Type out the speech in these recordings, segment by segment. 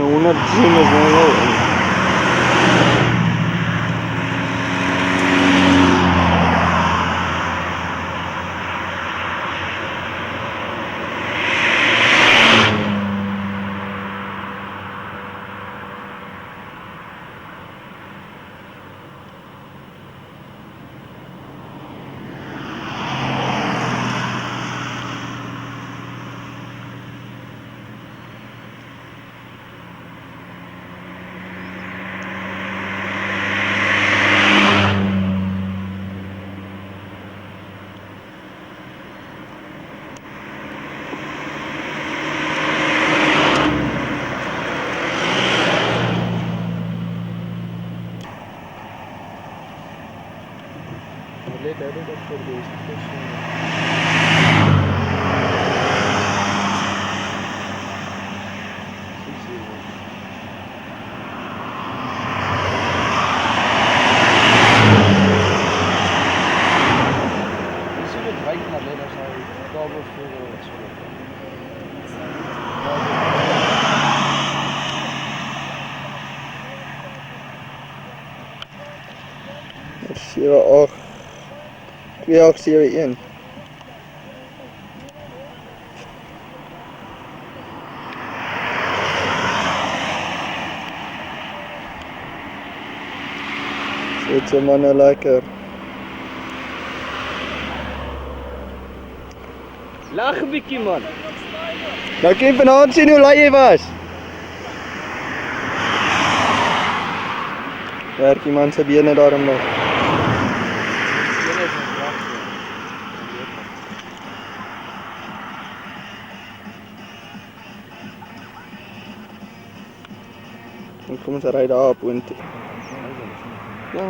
100 sien is nou wel in. Let hebben dat voor deze persoon. Je ziet het rijdt maar net als hij kabel voor het zonne. Ja, 2871. Dit is maar nou lekker. Lag 'n bietjie man. Nou kan jy vanaand sien hoe lui jy was. Werk die man se bene daarom nog. Kom ons ry daar op boontoe. Ja,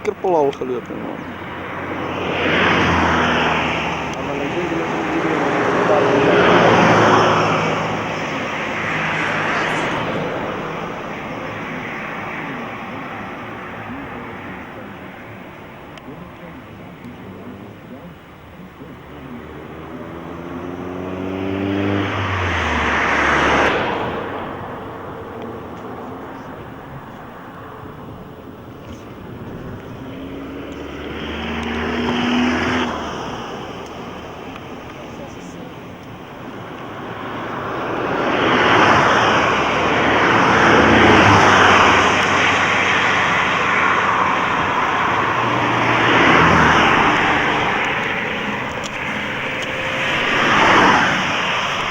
krippel al geloop man.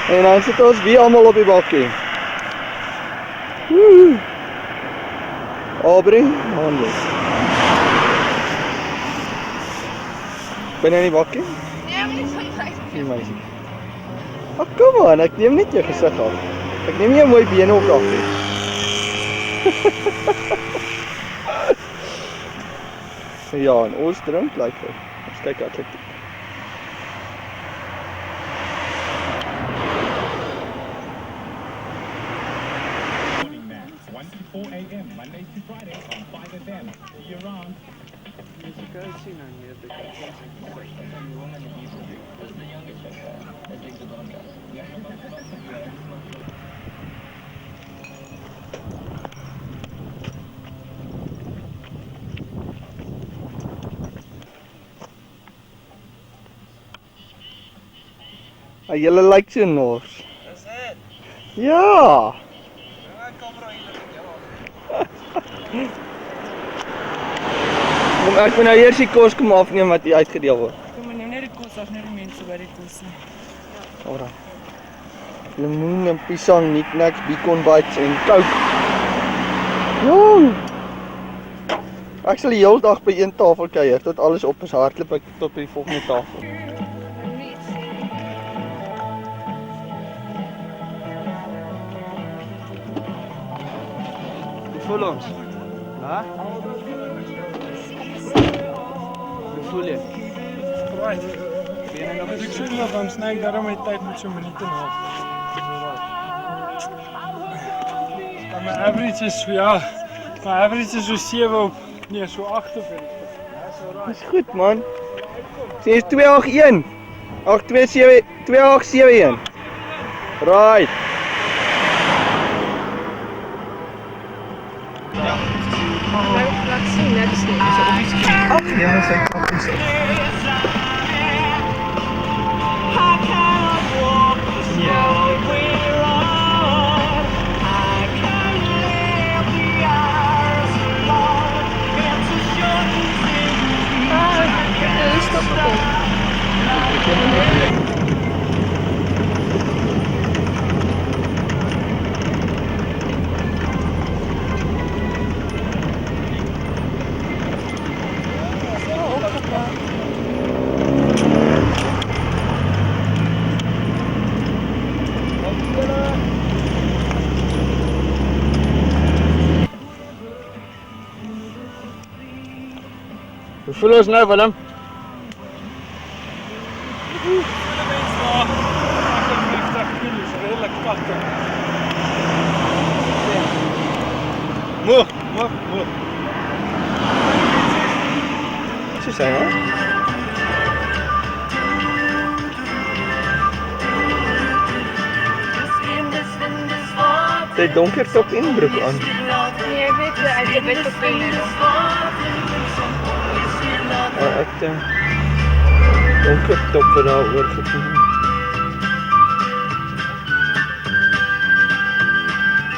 En dan sit ons weer allemaal op die bakkie. Aubrey, handen. Ben jy in die bakkie? Nee, maar niet van mij. Nee, meisie. Oh, kom aan, ek neem net jou gesig af. Ek neem jou mooi bene ook af. Ja, en ons drink lekker. Ons kyk atletiek. AM, Monday to Friday from 5 FM. See you around. Julle lyk so nors. Is dit? Ja. Ek moet nou eers die kos kom afneem wat hier uitgedeel word. Kom maar neem net die kos af, net die mense by die kos. Alraai. Lemoen en pisang, knickknacks, beacon bites en coke. Jong! Ek sal die hele dag by een tafel kuier tot alles op is, hardloop ek tot by die volgende tafel. Hoe voel ons? Ha? Hoe voel jy? Right. As ek sien dat dan sny ek daarom my tyd met so minute en 'n half. Maar my average is ja, my average is so 7 op, nee, so 8 op. Dis goed man. Sien is 281. 8271. Right. Hoe voel ons nou, Willem? Vele mense daar, 58 kilos, redelijk kakke. Moeg. Moog. Wat is hy, hè? Jy het donker top en broek aan. Nee, ek weet uit die bed op en Ek donker top wat daar oorgekom.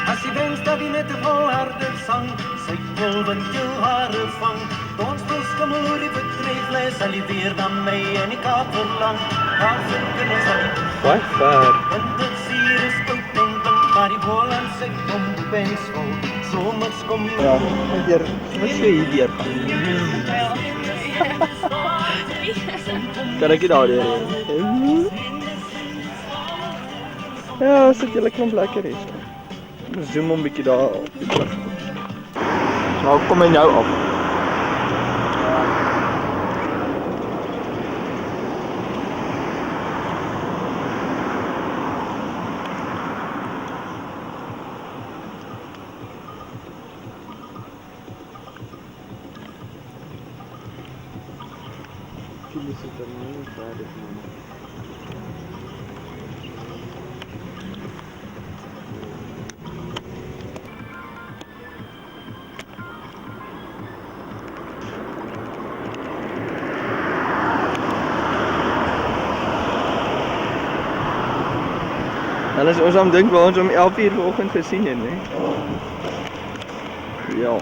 As jy wens dat jy net 'n volharde sang, sy wil wat jou hare vang. Ons wil skommel oor die bedryf, lê sal jy weer na my in die Kaap verlang. Daar se kinders sal jy Baie ver. want dit hier is koud en blink, maar die Holland se kom pensvol. Somers kom jy Ja, hier, wat sê jy hier gaan? Kan ek nie daar deur hê? Ja, sit julle klomp lekker hier. Zoom hom bietjie daar op die plek. Nou kom hy nou op. Jullie zitten nu verder. En as ons aan dink waar ons om 11:00 vanoggend gesien het, né? Ja.